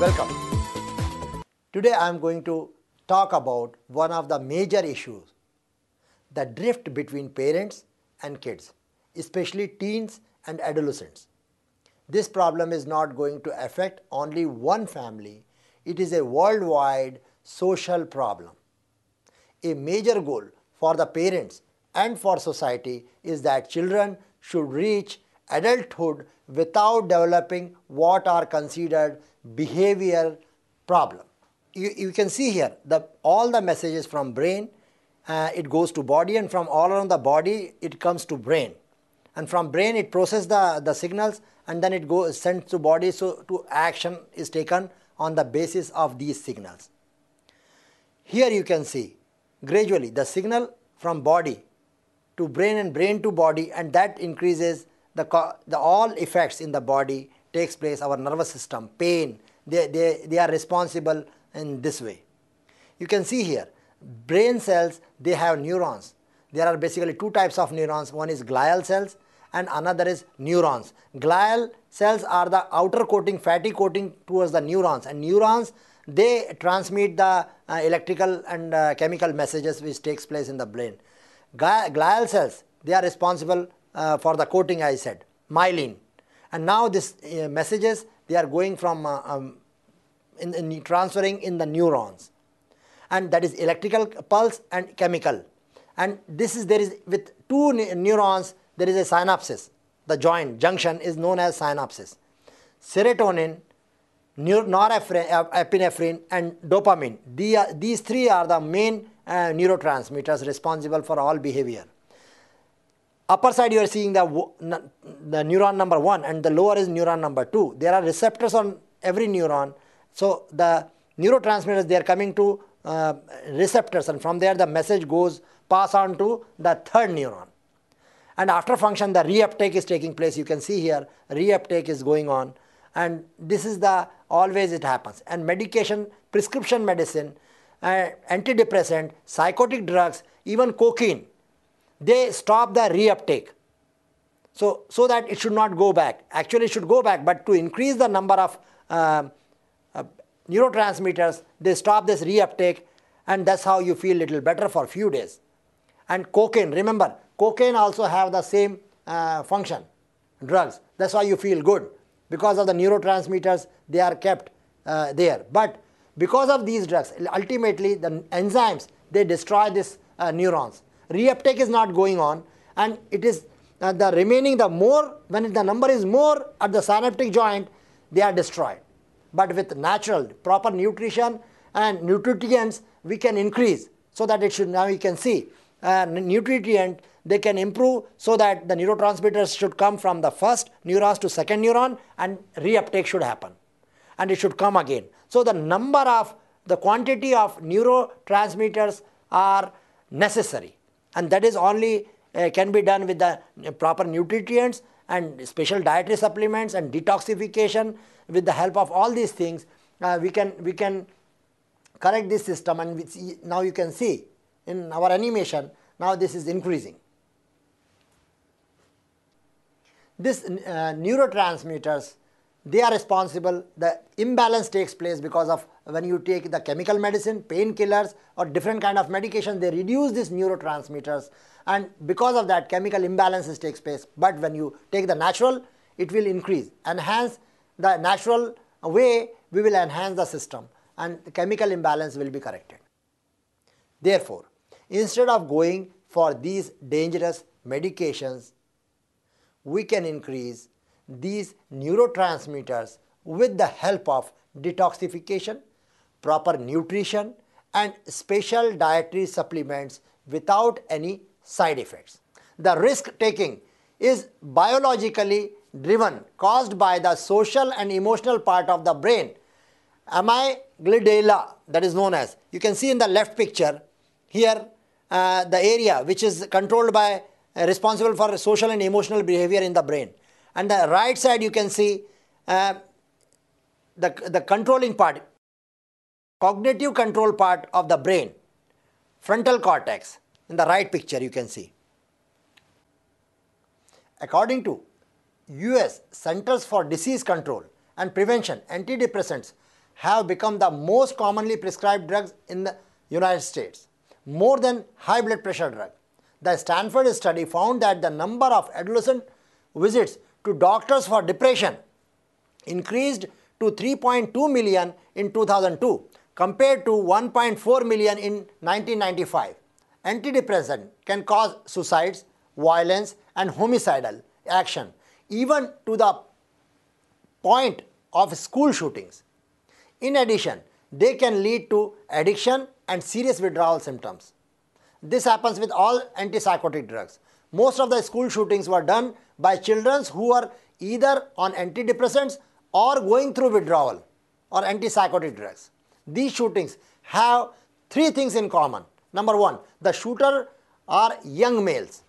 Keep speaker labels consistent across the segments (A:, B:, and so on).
A: Welcome. Today I am going to talk about one of the major issues, the drift between parents and kids, especially teens and adolescents. This problem is not going to affect only one family, it is a worldwide social problem. A major goal for the parents and for society is that children should reach adulthood without developing what are considered behavioral problems. You can see here all the messages from brain, it goes to body, and from all around the body it comes to brain, and from brain it processes the signals, and then it goes sent to body, so to action is taken on the basis of these signals. Here you can see gradually the signal from body to brain and brain to body, and that increases the all effects in the body takes place. Our nervous system, pain, they are responsible in this way. You can see here brain cells, they have neurons. There are basically two types of neurons. One is glial cells and another is neurons. Glial cells are the outer coating, fatty coating towards the neurons, and neurons, they transmit the electrical and chemical messages which takes place in the brain. Glial cells, they are responsible for the coating, I said, myelin. And now this messages, they are going from transferring in the neurons, and that is electrical pulse and chemical. And this is, there is with two neurons there is a synapses. The junction is known as synapses. Serotonin, norepinephrine and dopamine, these three are the main neurotransmitters responsible for all behavior. Upper side you are seeing the neuron number 1, and the lower is neuron number 2. There are receptors on every neuron. So the neurotransmitters, they are coming to receptors, and from there the message goes pass on to the third neuron. And after function, the reuptake is taking place. You can see here reuptake is going on, and this is the always it happens. And medication, prescription medicine, antidepressant, psychotic drugs, even cocaine, they stop the reuptake. So that it should not go back. Actually it should go back, but to increase the number of neurotransmitters, they stop this reuptake, and that's how you feel little better for a few days. And cocaine, remember, cocaine also have the same function, drugs. That's why you feel good, because of the neurotransmitters, they are kept there. But because of these drugs, ultimately the enzymes, they destroy these neurons. Reuptake is not going on, and it is the remaining, the more, when the number is more at the synaptic joint, they are destroyed. But with natural, proper nutrition and nutrients, we can increase, so that it should, now you can see, nutrient, they can improve, so that the neurotransmitters should come from the first neurons to second neuron, and reuptake should happen, and it should come again. So the quantity of neurotransmitters are necessary, and that is only can be done with the proper nutrients and special dietary supplements and detoxification. With the help of all these things, we can correct this system, and now you can see in our animation, now this is increasing. This neurotransmitters, they are responsible. The imbalance takes place because of when you take the chemical medicine, painkillers or different kind of medication, they reduce these neurotransmitters, and because of that chemical imbalances takes place. But when you take the natural, it will increase. Enhance the natural way, we will enhance the system, and the chemical imbalance will be corrected. Therefore, instead of going for these dangerous medications, we can increase these neurotransmitters with the help of detoxification, proper nutrition and special dietary supplements without any side effects. The risk taking is biologically driven, caused by the social and emotional part of the brain. Amygdala, that is known as, you can see in the left picture here, the area which is controlled by, responsible for social and emotional behavior in the brain. And the right side you can see the controlling part, cognitive control part of the brain, frontal cortex, in the right picture you can see. According to US Centers for Disease Control and Prevention, antidepressants have become the most commonly prescribed drugs in the United States, more than high blood pressure drug. The Stanford study found that the number of adolescent visits to doctors for depression increased to 3.2 million in 2002 compared to 1.4 million in 1995. Antidepressant can cause suicides, violence and homicidal action, even to the point of school shootings. In addition, they can lead to addiction and serious withdrawal symptoms. This happens with all antipsychotic drugs. Most of the school shootings were done by children who are either on antidepressants or going through withdrawal or antipsychotic drugs. These shootings have three things in common. Number one, the shooter are young males.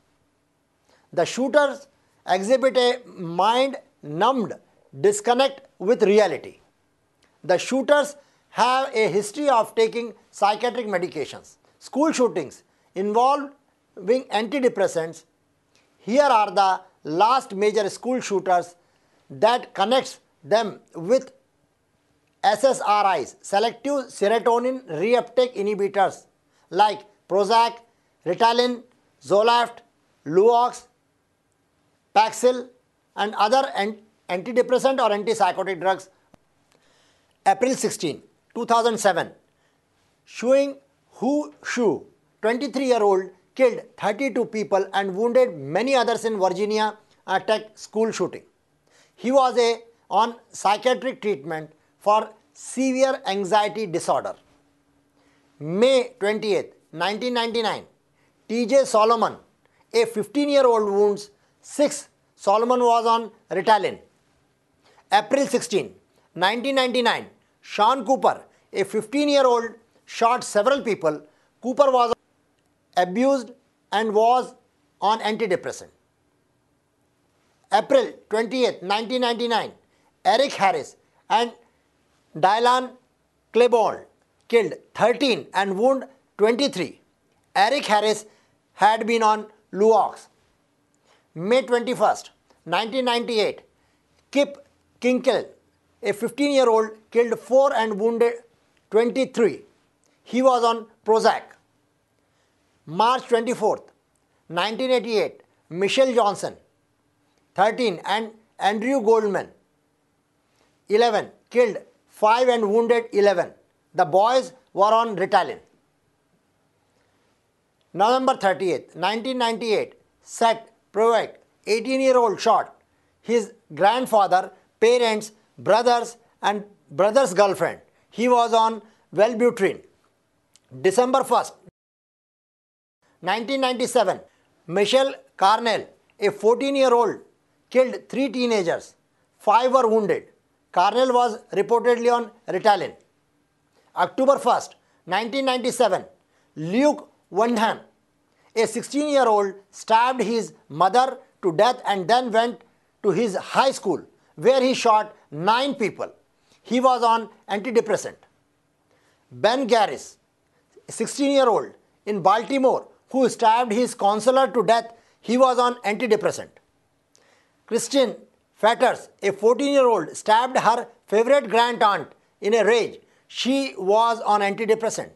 A: The shooters exhibit a mind-numbed disconnect with reality. The shooters have a history of taking psychiatric medications. School shootings involving antidepressants. Here are the last major school shooters that connects them with SSRIs, selective serotonin reuptake inhibitors like Prozac, Ritalin, Zoloft, Luvox, Paxil and other antidepressant or antipsychotic drugs. April 16, 2007, Shuing Hu Shu, 23-year-old, killed 32 people and wounded many others in Virginia Tech school shooting. He was on psychiatric treatment for severe anxiety disorder. May 28, 1999, T.J. Solomon, a 15-year-old, wounds 6. Solomon was on Ritalin. April 16, 1999, Sean Cooper, a 15-year-old, shot several people. Cooper was abused and was on antidepressant. April 28, 1999, Eric Harris and Dylan Klebold killed 13 and wounded 23. Eric Harris had been on Luvox. May 21, 1998, Kip Kinkel, a 15-year-old, killed 4 and wounded 23. He was on Prozac. March 24, 1988, Michelle Johnson, 13, and Andrew Goldman, 11, killed 5 and wounded 11. The boys were on Ritalin. November 30, 1998, Seth Provac, 18-year-old, shot his grandfather, parents, brothers and brother's girlfriend. He was on Wellbutrin. December 1st, 1997, Michelle Carnell, a 14-year-old, killed 3 teenagers. 5 were wounded. Carnell was reportedly on Ritalin. October 1st, 1997, Luke Windham, a 16-year-old, stabbed his mother to death and then went to his high school where he shot 9 people. He was on antidepressant. Ben Garris, a 16-year-old in Baltimore, who stabbed his counselor to death. He was on antidepressant. Christine Fetters, a 14-year-old, stabbed her favorite grandaunt in a rage. She was on antidepressant.